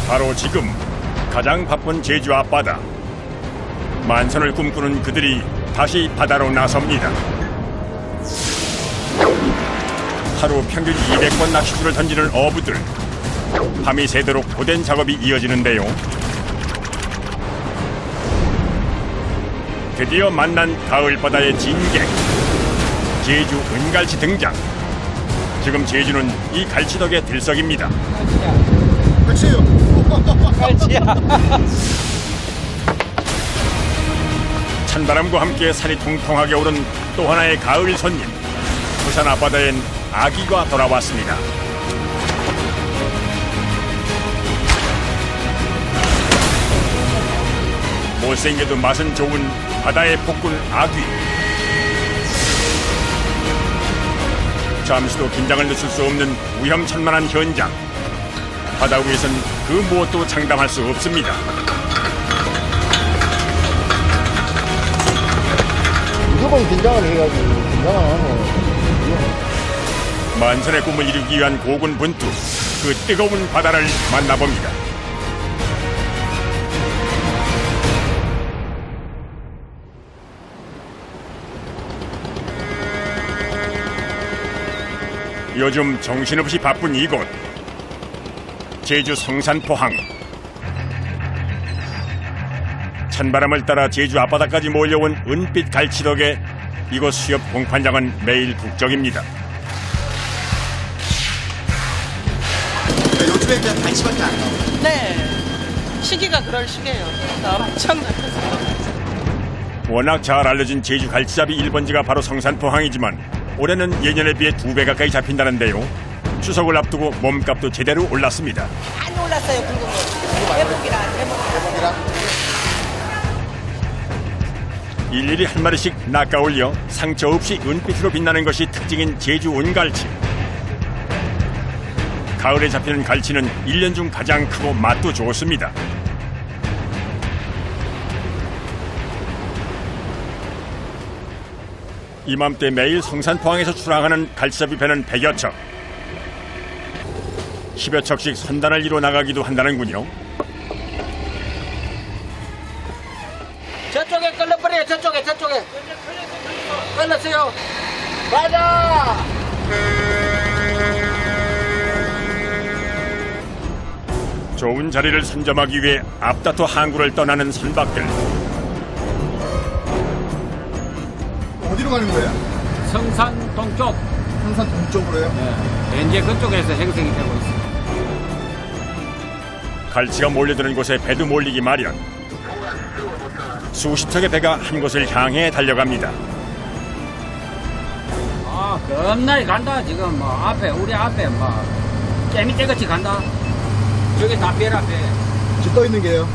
바로 지금 가장 바쁜 제주 앞바다. 만선을 꿈꾸는 그들이 다시 바다로 나섭니다. 하루 평균 200번 낚싯줄을 던지는 어부들. 밤이 새도록 고된 작업이 이어지는데요. 드디어 만난 가을바다의 진객. 제주 은갈치 등장. 지금 제주는 이 갈치 덕에 들썩입니다. 갈치요. 갈치야. 찬바람과 함께 살이 통통하게 오른 또 하나의 가을 손님. 부산 앞바다엔 아기가 돌아왔습니다. 못생겨도 맛은 좋은 바다의 폭군 아귀. 잠시도 긴장을 늦출 수 없는 위험천만한 현장. 바다 위에선 그 무엇도 장담할 수 없습니다. 무조건 긴장을 해가지고 긴장을 안 하면 만선의 꿈을 이루기 위한 고군분투. 그 뜨거운 바다를 만나봅니다. 요즘 정신없이 바쁜 이곳. 제주 성산포항. 찬바람을 따라 제주 앞바다까지 몰려온 은빛 갈치 덕에 이곳 수협 공판장은 매일 북적입니다. 요즘에 그냥 갈치밖에 안 나와요. 네. 시기가 그럴 시기예요. 엄청 잡혔어요. 워낙 잘 알려진 제주 갈치잡이 1번지가 바로 성산포항이지만 올해는 예년에 비해 2배 가까이 잡힌다는데요. 추석을 앞두고 몸값도 제대로 올랐습니다. 많이 올랐어요, 굵은 거. 대목이랑. 일일이 한 마리씩 낚아올려 상처 없이 은빛으로 빛나는 것이 특징인 제주 은갈치. 가을에 잡히는 갈치는 1년 중 가장 크고 맛도 좋습니다. 이맘때 매일 성산포항에서 출항하는 갈치잡이 배는 100여 척. 10여 척씩 선단을 이뤄 나가기도 한다는군요. 저쪽에 끌려버려요, 저쪽에. 끌렸어요. 가자! 좋은 자리를 선점하기 위해 앞다퉈 항구를 떠나는 선박들. 어디로 가는 거예요? 성산 동쪽. 항상 동쪽으로요? 네. 현재 그쪽에서 행성이 되고 있습니다. 갈치가 몰려드는 곳에 배도 몰리기 마련. 수십 척의 배가 한 곳을 향해 달려갑니다. 아, 겁나게 간다. 지금 뭐 앞에 우리 앞에 뭐 깨미 떼같이 간다. 저기 다 배라 배. 저 떠 있는 게요?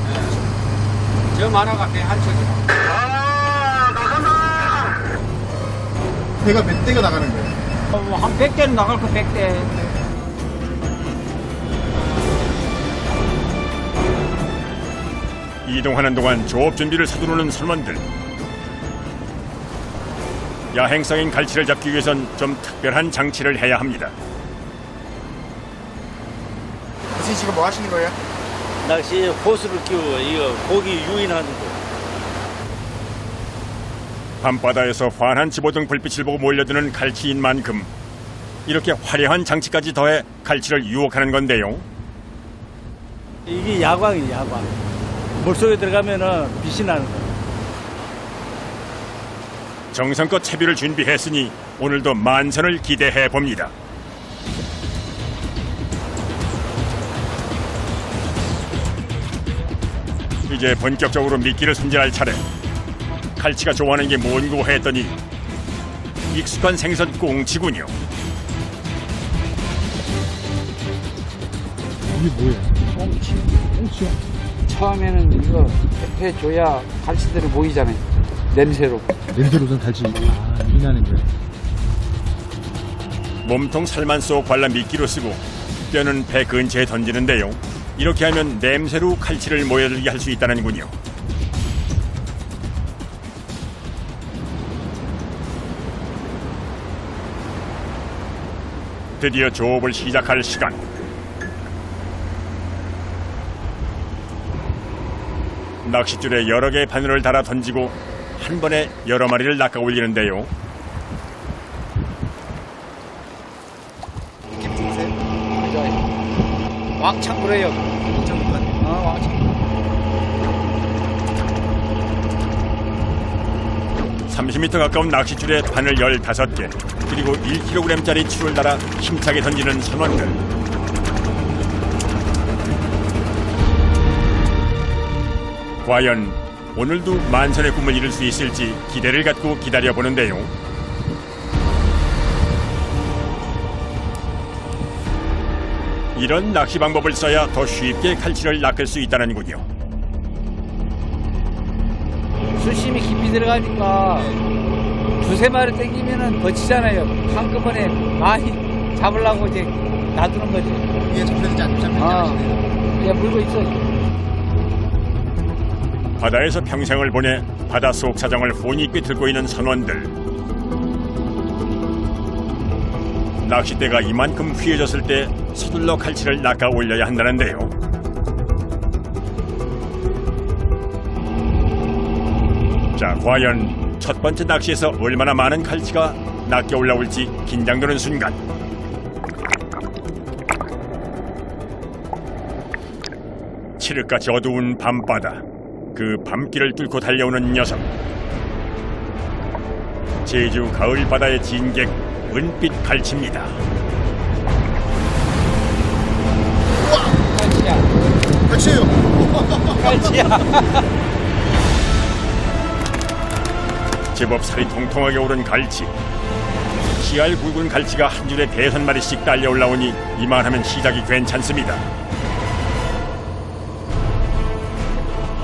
저 만화가 배 한 척이다. 배가 몇 대가 나가는 거예요? 한 100대는 나갈 거 100대. 이동하는 동안 조업 준비를 서두르는 선원들. 야행성인 갈치를 잡기 위해선 좀 특별한 장치를 해야 합니다. 선생님 지금 뭐 하시는 거예요? 낚시에 호수를 끼워 이거 고기 유인하는 거. 밤바다에서 환한 집어등 불빛을 보고 몰려드는 갈치인 만큼 이렇게 화려한 장치까지 더해 갈치를 유혹하는 건데요. 이게 야광이에요, 야광. 물속에 들어가면은 빛이 나는 거예요. 정성껏 채비를 준비했으니 오늘도 만선을 기대해 봅니다. 이제 본격적으로 미끼를 손질할 차례. 갈치가 좋아하는 게 뭔고 했더니 익숙한 생선 꽁치군요. 처음에는 이거 해줘야 갈치들이 보이잖아요. 냄새로. 냄새로선 갈치 유인하는 거예요. 몸통 살만 쏙 발라 미끼로 쓰고 뼈는 배 근처에 던지는데요. 이렇게 하면 냄새로 갈치를 모여들게 할 수 있다는군요. 드디어 조업을 시작할 시간. 낚싯줄에 여러 개의 바늘을 달아 던지고 한 번에 여러 마리를 낚아 올리는데요. 왕창 불어요. 왕창. 30m 가까운 낚싯줄에 바늘 15개 그리고 1kg짜리 줄을 달아 힘차게 던지는 선원들. 과연 오늘도 만선의 꿈을 이룰 수 있을지 기대를 갖고 기다려보는데요. 이런 낚시 방법을 써야 더 쉽게 갈치를 낚을 수 있다는군요. 수심이 깊이 들어가니까 두세 마리 땡기면은 거치잖아요. 한꺼번에 많이 잡으려고 이제 놔두는 거지. 위에 잡혔는지 안 잡혔는지 아시네요. 그냥 물고 있어. 바다에서 평생을 보내 바닷속 사정을 훤히 꿰뚫고 있는 선원들. 낚싯대가 이만큼 휘어졌을 때 서둘러 갈치를 낚아 올려야 한다는데요. 자, 과연 첫 번째 낚시에서 얼마나 많은 갈치가 낚여 올라올지 긴장되는 순간. 칠흑같이 어두운 밤바다. 그 밤길을 뚫고 달려오는 녀석. 제주 가을 바다의 진객 은빛 갈치입니다. 갈치야. 갈치예요. 갈치야. 제법 살이 통통하게 오른 갈치. 씨알 굵은 갈치가 한 줄에 5마리씩 딸려 올라오니 이만하면 시작이 괜찮습니다.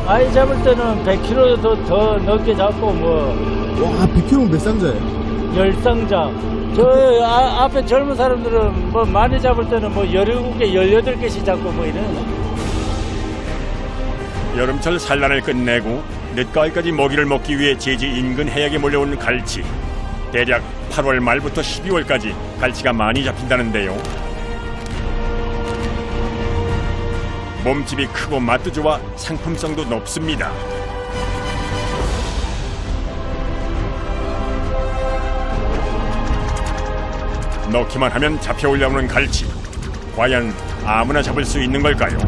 많이 잡을 때는 100kg 더 넘게 잡고 와, 100kg면 몇 상자예요? 열상자. 저 앞에 젊은 사람들은 많이 잡을 때는 17개, 18개씩 잡고 이러는. 여름철 산란을 끝내고 늦가을까지 먹이를 먹기 위해 제주 인근 해역에 몰려온 갈치. 대략 8월 말부터 12월까지 갈치가 많이 잡힌다는데요. 몸집이 크고 맛도 좋아 상품성도 높습니다. 넣기만 하면 잡혀 올라오는 갈치. 과연 아무나 잡을 수 있는 걸까요?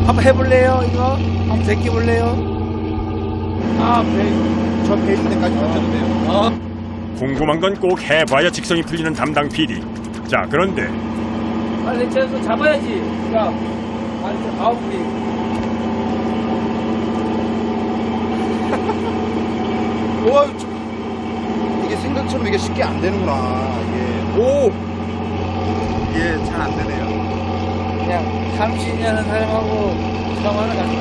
한번 해볼래요, 이거? 한번 제껴볼래요? 저 배 있는 데까지 던져도 돼요. 궁금한 건 꼭 해봐야 직성이 풀리는 담당 PD. 자, 그런데 빨리 쳐서 잡아야지. 야, 빨리 아웃리. 와, 이게 생각처럼 이게 쉽게 안 되는구나. 이게 잘 안 되네요. 그냥 감시하는 사람하고 처음하는 같은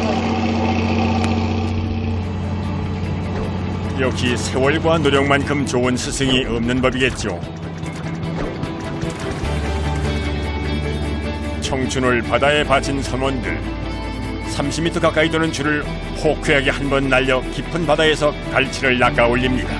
역시 세월과 노력만큼 좋은 스승이 없는 법이겠죠. 청춘을 바다에 바친 선원들. 30m 가까이 도는 줄을 호쾌하게 한 번 날려 깊은 바다에서 갈치를 낚아 올립니다.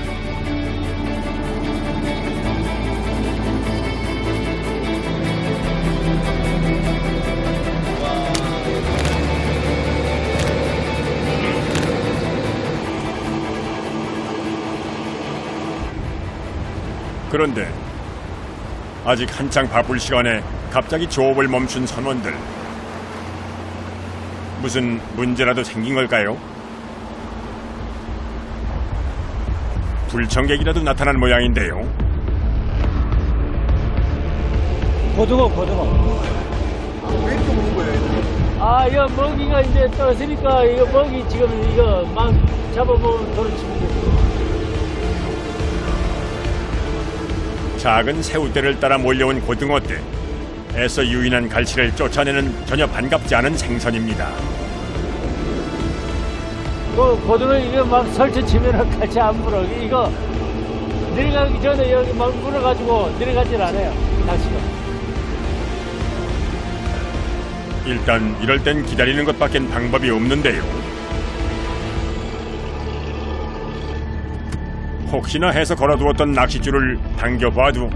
그런데 아직 한창 바쁠 시간에 갑자기 조업을 멈춘 선원들. 무슨 문제라도 생긴 걸까요? 불청객이라도 나타난 모양인데요. 고등어. 왜 이렇게 오는 거예요, 얘들? 이거 먹이가 이제 떠있으니까 이거 먹이 지금 이거 막 잡아보면 도로치면 되지. 작은 새우떼를 따라 몰려온 고등어떼. 애써 유인한 갈치를 쫓아내는 전혀 반갑지 않은 생선입니다. 고등어 이거 막 설치 치면은 같이 안 물어. 이거 내려가기 전에 여기 막 물어가지고 내려가질 않아요. 낚시가. 일단 이럴 땐 기다리는 것밖엔 방법이 없는데요. 혹시나 해서 걸어두었던 낚싯줄을 당겨봐도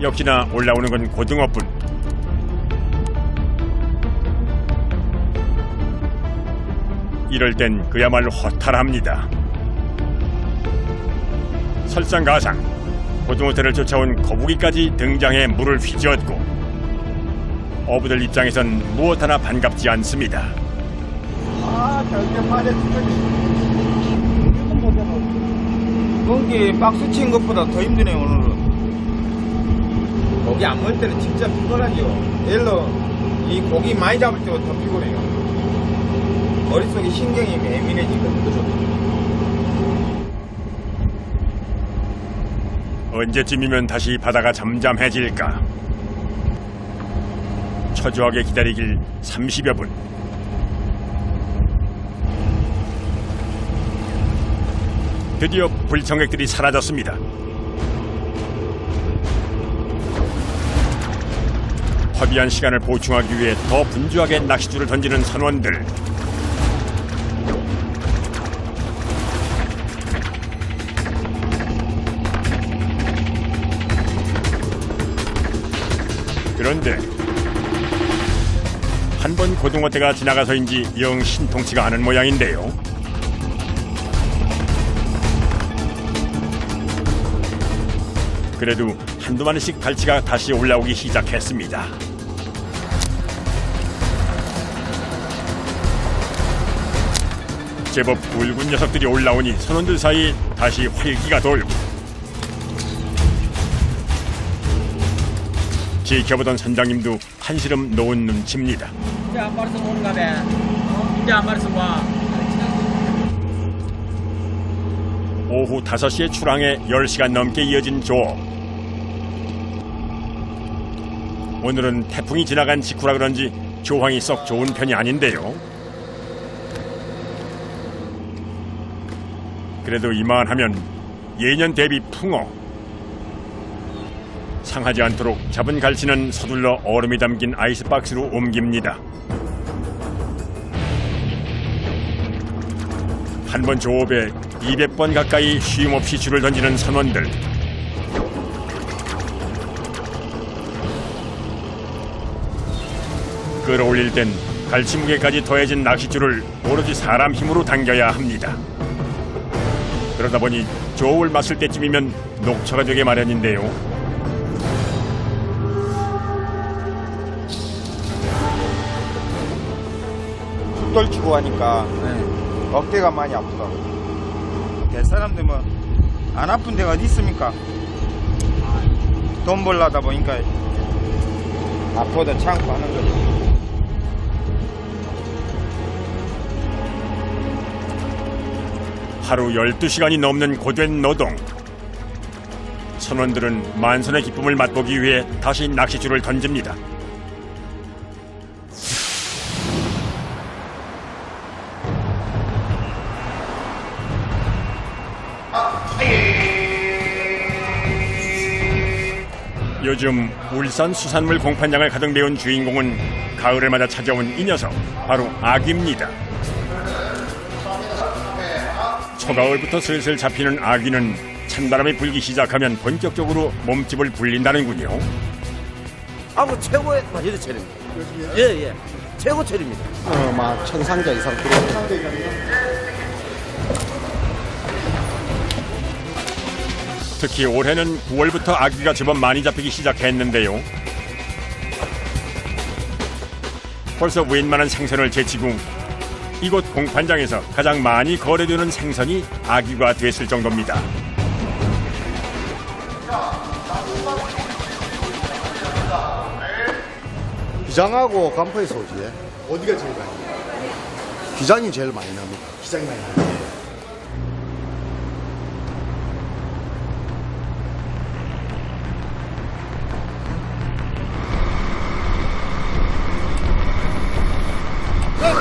역시나 올라오는 건 고등어뿐. 이럴 땐 그야말로 허탈합니다. 설상가상 고등어태를 쫓아온 거북이까지 등장해 물을 휘저었고 어부들 입장에선 무엇 하나 반갑지 않습니다. 공기 박수 친 것보다 더 힘드네요, 오늘은. 고기 안 먹을 때는 진짜 피곤하죠. 일로 이 고기 많이 잡을 때보다 더 피곤해요. 머릿속에 신경이 예민해지거든요. 언제쯤이면 다시 바다가 잠잠해질까? 초조하게 기다리길 30여 분. 드디어 불청객들이 사라졌습니다. 허비한 시간을 보충하기 위해 더 분주하게 낚싯줄을 던지는 선원들. 그런데 한 번 고등어대가 지나가서인지 영 신통치가 않은 모양인데요. 그래도 한두 마리씩 갈치가 다시 올라오기 시작했습니다. 제법 굵은 녀석들이 올라오니 선원들 사이 다시 활기가 돌고 지켜보던 선장님도 한시름 놓은 눈치입니다. 이제 한 마리씩 오는가 봐. 이제 한 마리씩 와. 오후 5시에 출항해 10시간 넘게 이어진 조업. 오늘은 태풍이 지나간 직후라 그런지 조항이 썩 좋은 편이 아닌데요. 그래도 이만하면 예년 대비 풍어. 상하지 않도록 잡은 갈치는 서둘러 얼음이 담긴 아이스박스로 옮깁니다. 한 번 조업에 200번 가까이 쉼없이 줄을 던지는 선원들. 끌어올릴 땐 갈치 무게까지 더해진 낚싯줄을 오로지 사람 힘으로 당겨야 합니다. 그러다 보니 조업을 마칠 때쯤이면 녹초가 되게 마련인데요. 떨치고 하니까 어깨가 많이 아프다고. 될 사람들 뭐 안 아픈 데가 어디 있습니까? 돈 벌려다 보니까 아파도 참고 하는 거지. 하루 12시간이 넘는 고된 노동. 선원들은 만선의 기쁨을 맛보기 위해 다시 낚싯줄을 던집니다. 요즘 울산 수산물 공판장을 가득 메운 주인공은 가을을 맞아 찾아온 이 녀석, 바로 아귀입니다. 초가을부터 슬슬 잡히는 아귀는 찬바람이 불기 시작하면 본격적으로 몸집을 불린다는군요. 아무 최고의 바지를 차립니다. 예. 최고 차립니다. 막 천상자 이상 들어오고. 특히 올해는 9월부터 아귀가 제법 많이 잡히기 시작했는데요. 벌써 웬만한 생선을 제치고 이곳 공판장에서 가장 많이 거래되는 생선이 아귀가 됐을 정도입니다. 기장하고 간포에서 오지. 어디가 제일 많이 나요? 기장이 제일 많이 납니다. 기장이 많이 나요.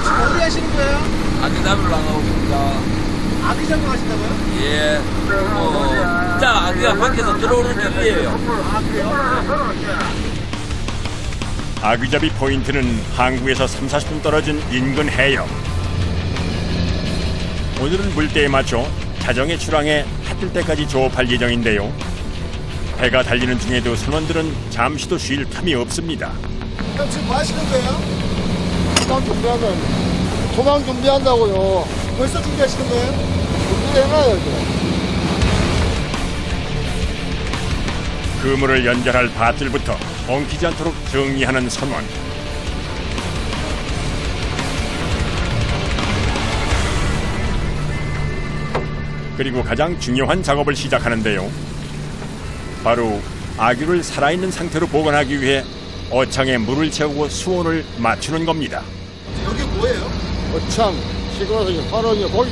지금 어디 하시는 거예요? 아기 잡으러 나가고 있습니다. 아기 잡으러 가신다고요? 예. 진짜 아기가 밖에서 들어오는 중이에요. 아귀잡이 포인트는 항구에서 30-40분 떨어진 인근 해역. 오늘은 물때에 맞춰 자정에 출항해 해 뜰 때까지 조업할 예정인데요. 해가 달리는 중에도 선원들은 잠시도 쉴 틈이 없습니다. 형 지금 뭐 하시는 거예요? 일단 준비하면 소방 준비한다고요. 벌써 준비하시는 거예요? 준비해놔요, 지금. 그물을 연결할 밧줄부터 엉키지 않도록 정리하는 선원. 그리고 가장 중요한 작업을 시작하는데요. 바로 아귀를 살아있는 상태로 보관하기 위해 어창에 물을 채우고 수온을 맞추는 겁니다. 여기 뭐예요? 어창, 시골에서 이제 바로 이제 고기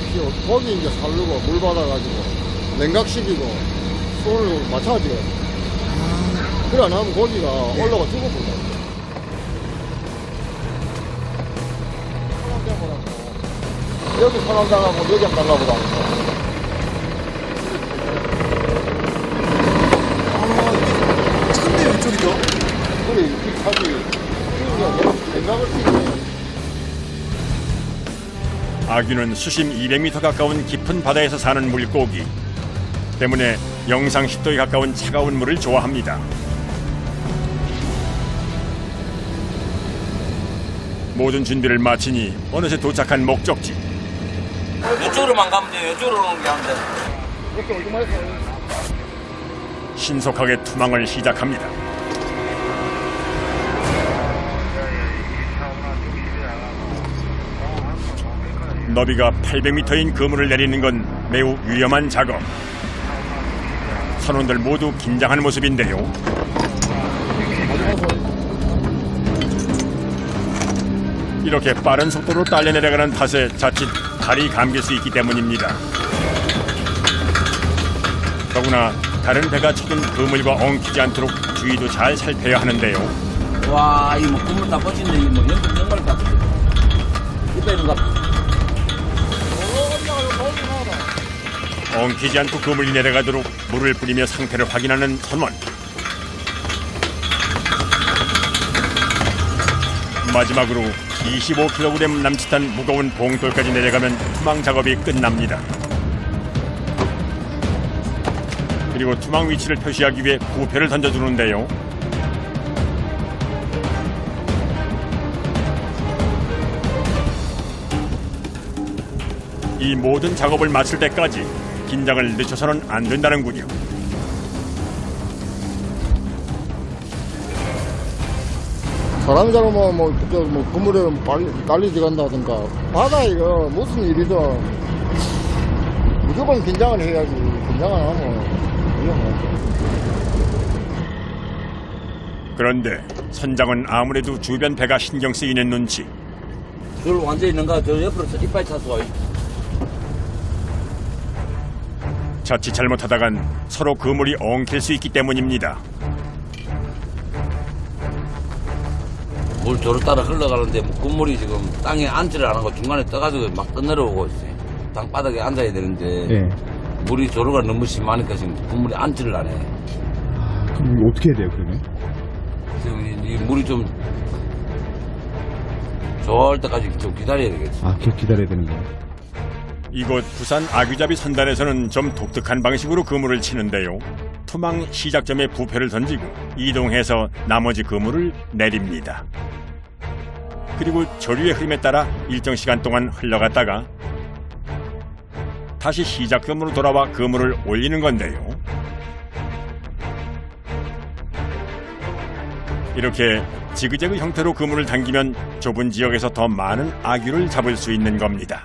이제 살르고 물 받아가지고 냉각시키고 수온을 맞춰가지고. 그래 안 하면 고기가 올라가 죽어버려. 여기 사람 당하고 여기 안 당하고. 차인데 왼쪽이죠? 그래, 이 차지. 냉각을 시키고. 아귀는 수심 200m 가까운 깊은 바다에서 사는 물고기 때문에 영상 10도에 가까운 차가운 물을 좋아합니다. 모든 준비를 마치니 어느새 도착한 목적지. 이쪽으로만 가면 돼요. 이쪽으로 오는 게 하면 돼. 이렇게 얼마나 해서. 신속하게 투망을 시작합니다. 너비가 800m인 그물을 내리는 건 매우 위험한 작업. 선원들 모두 긴장한 모습인데요. 이렇게 빠른 속도로 딸려 내려가는 탓에 자칫 다리 감길 수 있기 때문입니다. 더구나 다른 배가 쳐든 그물과 엉키지 않도록 주의도 잘 살펴야 하는데요. 와, 이거 뭐 국물 다 퍼진데, 이거 뭐 연금 정말 다. 이때는 다. 엉키지 않고 그물이 내려가도록 물을 뿌리며 상태를 확인하는 선원. 마지막으로 25kg 남짓한 무거운 봉돌까지 내려가면 투망 작업이 끝납니다. 그리고 투망 위치를 표시하기 위해 부표를 던져주는데요. 이 모든 작업을 마칠 때까지 긴장을 늦춰서는 안 된다는군요. 사람이 잘하면 그물에 빨리 들어간다든가. 바다 이거 무슨 일이든 무조건 긴장을 해야지. 긴장 안 하면 위험해. 그런데 선장은 아무래도 주변 배가 신경 쓰이는 눈치. 줄 완전히 있는가? 저 옆으로 이빨 차서 와. 자칫 잘못하다간 서로 그물이 엉킬 수 있기 때문입니다. 물 저로 따라 흘러가는데 국물이 지금 땅에 앉지를 안 하고 중간에 떠가지고 막 떠내려오고 있어요. 땅바닥에 앉아야 되는데 예. 물이 조류가 너무 심하니까 지금 국물이 앉지를 안 해. 그럼 이거 어떻게 해야 돼요, 그러면? 지금 이 물이 좀 좋을 때까지 좀 기다려야 되겠지. 아, 계속 기다려야 되는 거예요? 이곳 부산 아귀잡이 선단에서는 좀 독특한 방식으로 그물을 치는데요. 투망 시작점에 부표를 던지고 이동해서 나머지 그물을 내립니다. 그리고 조류의 흐름에 따라 일정 시간 동안 흘러갔다가 다시 시작점으로 돌아와 그물을 올리는 건데요. 이렇게 지그재그 형태로 그물을 당기면 좁은 지역에서 더 많은 아귀를 잡을 수 있는 겁니다.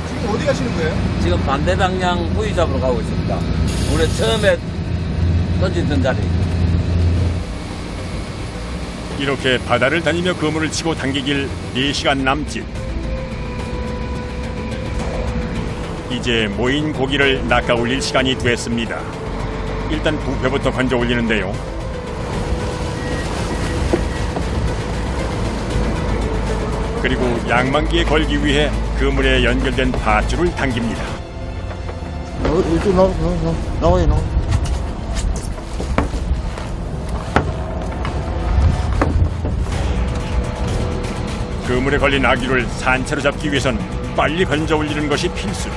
지금 어디 가시는 거예요? 지금 반대 방향 우위 잡으러 가고 있습니다. 우리 처음에 던지던 자리. 이렇게 바다를 다니며 그물을 치고 당기길 4시간 남짓. 이제 모인 고기를 낚아 올릴 시간이 됐습니다. 일단 부표부터 건져 올리는데요. 그리고 양만기에 걸기 위해 그물에 연결된 밧줄을 당깁니다. 이쪽 나와요. 그물에 걸린 아귀를 산채로 잡기 위해선 빨리 건져 올리는 것이 필수.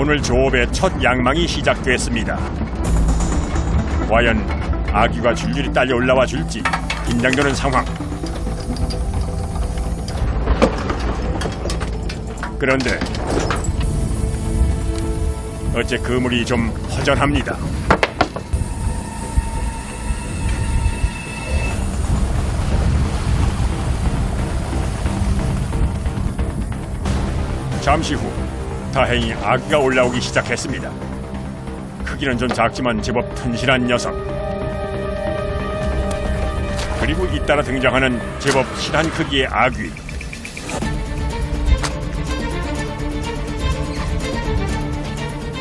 오늘 조업의 첫 양망이 시작됐습니다. 과연 아귀가 줄줄이 딸려 올라와 줄지 긴장되는 상황. 그런데 어째 그물이 좀 허전합니다. 잠시 후 다행히 아귀가 올라오기 시작했습니다. 크기는 좀 작지만 제법 튼실한 녀석. 그리고 잇따라 등장하는 제법 실한 크기의 아귀.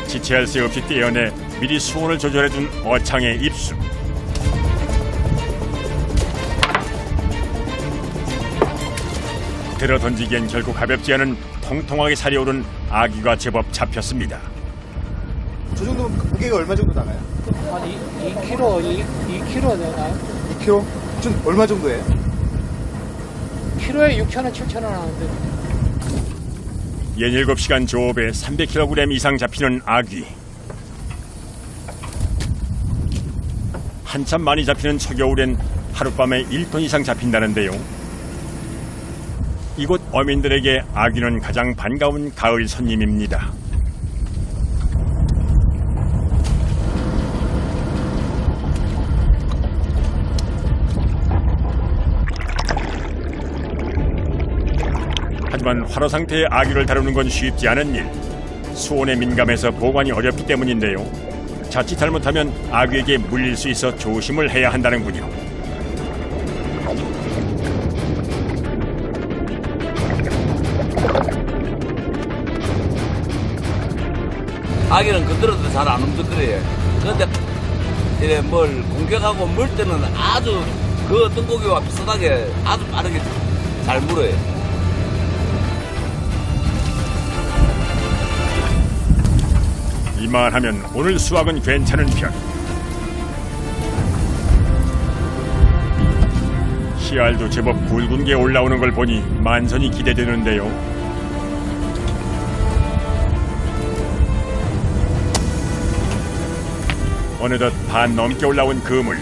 지체할 새 없이 떼어내 미리 수온을 조절해둔 어창의 입수. 들어 던지기엔 결코 가볍지 않은 통통하게 살이 오른 아귀가 제법 잡혔습니다. 저 정도면 무게가 얼마 정도 나가요? 한 2kg 되나요? 2kg? 좀 얼마 정도예요? 키로에 6,000원, 7,000원 하는데. 17시간 조업에 300kg 이상 잡히는 아귀. 한참 많이 잡히는 초겨울엔 하룻밤에 1톤 이상 잡힌다는데요. 이곳 어민들에게 아귀는 가장 반가운 가을 손님입니다. 하지만 활어 상태의 아귀를 다루는 건 쉽지 않은 일. 수온에 민감해서 보관이 어렵기 때문인데요. 자칫 잘못하면 아귀에게 물릴 수 있어 조심을 해야 한다는군요. 아기는 건드려도 잘 안 움직거려요. 그런데 이래 뭘 공격하고 물 때는 아주 그 어떤 고기와 비슷하게 아주 빠르게 잘 물어요. 이만하면 오늘 수확은 괜찮은 편. 씨알도 제법 굵은 게 올라오는 걸 보니 만선이 기대되는데요. 어느덧 반 넘게 올라온 그물.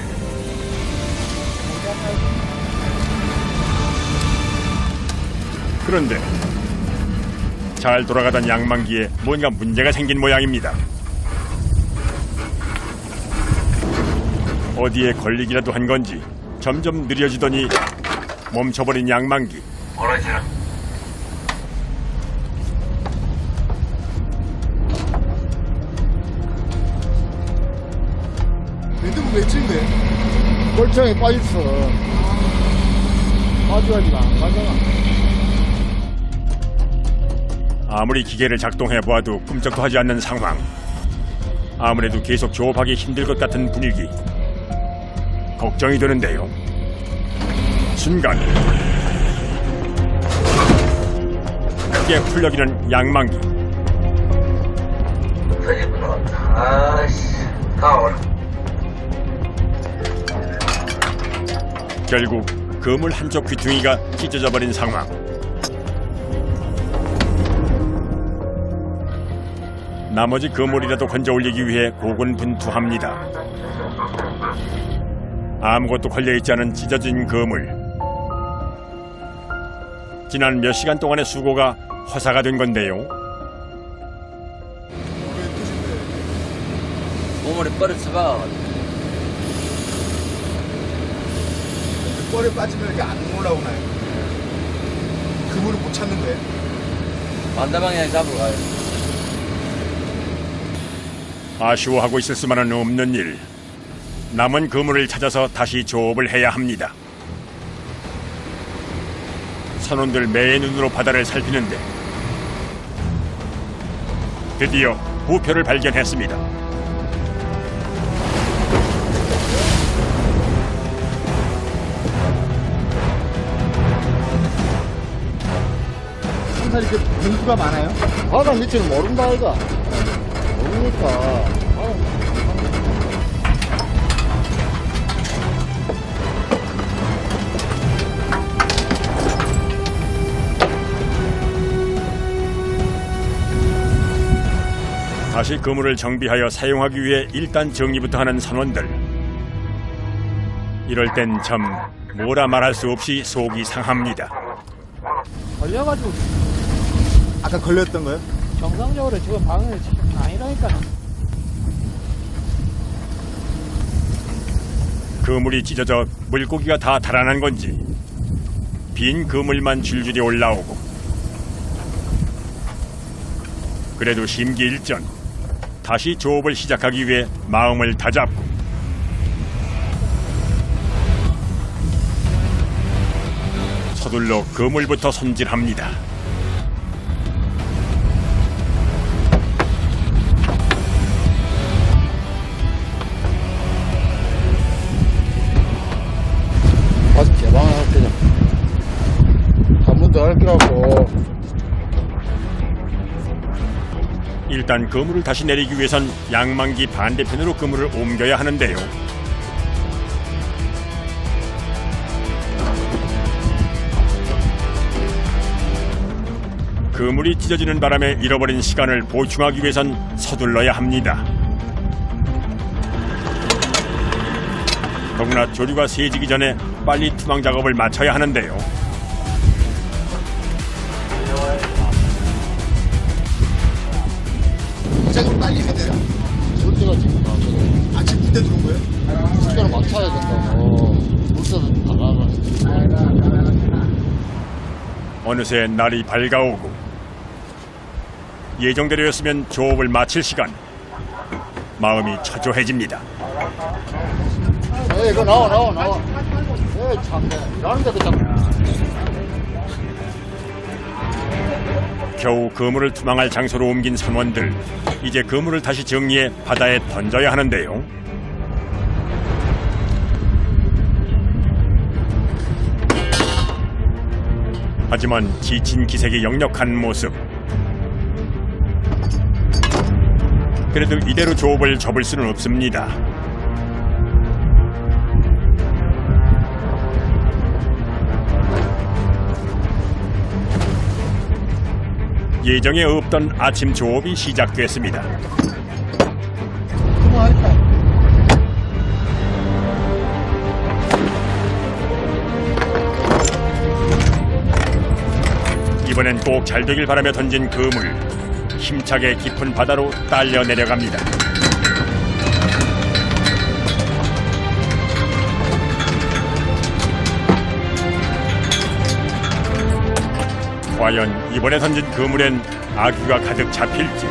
그런데 잘 돌아가던 양망기에 뭔가 문제가 생긴 모양입니다. 어디에 걸리기라도 한 건지 점점 느려지더니 멈춰버린 양망기. 멘트는 왜 찍는데? 멀쩡히 빠졌어. 빠져가지고 안 가잖아. 아무리 기계를 작동해보아도 꿈쩍도 하지 않는 상황. 아무래도 계속 조업하기 힘들 것 같은 분위기. 걱정이 되는데요. 순간 크게 풀려기는 양망기. 결국 그물 한쪽 귀퉁이가 찢어져 버린 상황. 나머지 그물이라도 건져 올리기 위해 고군분투합니다. 아무것도 걸려있지 않은 찢어진 그물. 지난 몇 시간 동안의 수고가 허사가 된 건데요. 몸을 뻘쳐봐. 뻘에 빠지면 이렇게 안 올라오나요? 그물을 못 찾는 거예요? 반대방향에 잡으러 가요. 아쉬워하고 있을 수만은 없는 일. 남은 그물을 찾아서 다시 조업을 해야 합니다. 선원들 매의 눈으로 바다를 살피는데 드디어 부표를 발견했습니다. 항상 이렇게 변수가 많아요? 바다 밑에는 모른다 아이가. 모르니까. 다시 그물을 정비하여 사용하기 위해 일단 정리부터 하는 선원들. 이럴 땐 참 뭐라 말할 수 없이 속이 상합니다. 걸려가지고 아까 걸렸던 거예요? 정상적으로 지금 방을 아니라니까. 그물이 찢어져 물고기가 다 달아난 건지 빈 그물만 줄줄이 올라오고, 그래도 심기일전 다시 조업을 시작하기 위해 마음을 다잡고 서둘러 그물부터 손질합니다. 아직 개방을 할 때냐. 한 번 더 할 거라고. 일단 그물을 다시 내리기 위해선 양만기 반대편으로 그물을 옮겨야 하는데요. 그물이 찢어지는 바람에 잃어버린 시간을 보충하기 위해선 서둘러야 합니다. 더구나 조류가 세지기 전에 빨리 투망 작업을 마쳐야 하는데요. 자금 빨리 해야 돼요. 물때가 지금 나왔거든. 아침 그때 들어온 거예요? 시간을 맞춰야 된다고. 물때는 나가라. 어느새 날이 밝아오고 예정대로였으면 조업을 마칠 시간. 마음이 초조해집니다. 에이, 이거 나와. 에이, 참. 일하는데 그 참. 겨우 그물을 투망할 장소로 옮긴 선원들. 이제 그물을 다시 정리해 바다에 던져야 하는데요. 하지만 지친 기색이 역력한 모습. 그래도 이대로 조업을 접을 수는 없습니다. 예정에 없던 아침 조업이 시작됐습니다. 이번엔 꼭 잘 되길 바라며 던진 그물. 힘차게 깊은 바다로 딸려 내려갑니다. 과연 이번에 던진 그물엔 아귀가 가득 잡힐지,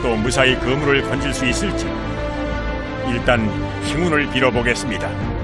또 무사히 그물을 건질 수 있을지 일단 행운을 빌어보겠습니다.